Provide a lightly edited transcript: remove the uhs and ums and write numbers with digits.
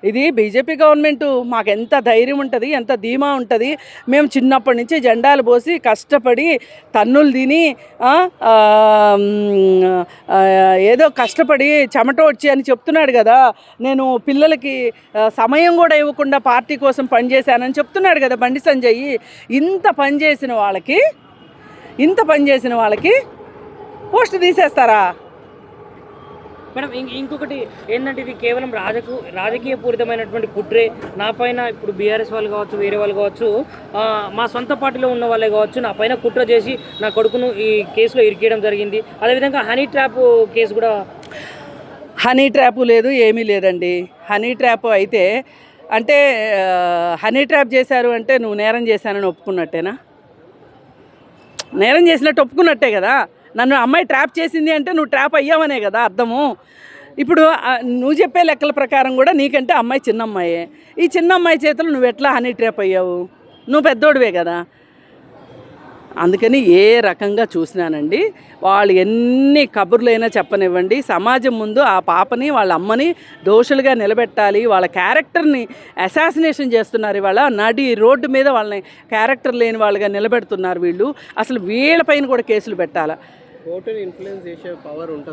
ఇది BJP government. మాకు ఎంత ధైర్యం ఉంటుంది, ఎంత ధీమా ఉంటుంది. మేము చిన్నప్పటి నుంచి జెండాలు పోసి కష్టపడి తన్నులు తిని ఏదో కష్టపడి చెమట వచ్చి అని చెప్తున్నాడు కదా. నేను పిల్లలకి సమయం కూడా ఇవ్వకుండా పార్టీ కోసం పనిచేశానని చెప్తున్నాడు కదా బండి సంజయ్. ఇంత పని చేసిన వాళ్ళకి పోస్ట్ తీసేస్తారా? మేడం ఇంకొకటి ఏంటంటే ఇది కేవలం రాజకీయ పూరితమైనటువంటి కుట్రే. నా పైన ఇప్పుడు బీఆర్ఎస్ వాళ్ళు కావచ్చు, వేరే వాళ్ళు కావచ్చు, మా సొంత పార్టీలో ఉన్న వాళ్ళే కావచ్చు, నా పైన కుట్ర చేసి నా కొడుకును ఈ కేసులో ఇరికేయడం జరిగింది. అదేవిధంగా హనీ ట్రాప్ కేసు కూడా. హనీ ట్రాప్ లేదు, ఏమీ లేదండి. హనీ ట్రాప్ అయితే అంటే హనీ ట్రాప్ చేశారు అంటే నువ్వు నేరం చేశానని ఒప్పుకున్నట్టేనా? నేరం చేసినట్టు ఒప్పుకున్నట్టే కదా. నన్ను అమ్మాయి ట్రాప్ చేసింది అంటే నువ్వు ట్రాప్ అయ్యావనే కదా అర్థము. ఇప్పుడు నువ్వు చెప్పే లెక్కల ప్రకారం కూడా నీకంటే అమ్మాయి చిన్న అమ్మాయే. ఈ చిన్న అమ్మాయి చేతులు నువ్వు ఎట్లా హనీ ట్రాప్ అయ్యావు? నువ్వు పెద్దోడివే కదా. అందుకని ఏ రకంగా చూసినానండి, వాళ్ళు ఎన్ని కబుర్లైనా చెప్పనివ్వండి, సమాజం ముందు ఆ పాపని వాళ్ళ అమ్మని దోషులుగా నిలబెట్టాలి. వాళ్ళ క్యారెక్టర్ని అసాసినేషన్ చేస్తున్నారు. ఇవాళ నడి రోడ్డు మీద వాళ్ళని క్యారెక్టర్ లేని వాళ్ళుగా నిలబెడుతున్నారు వీళ్ళు. అసలు వీళ్ళపైన కూడా కేసులు పెట్టాలా? ఓటుని ఇన్ఫ్లుయెన్స్ చేసే పవర్ ఉంటుంది.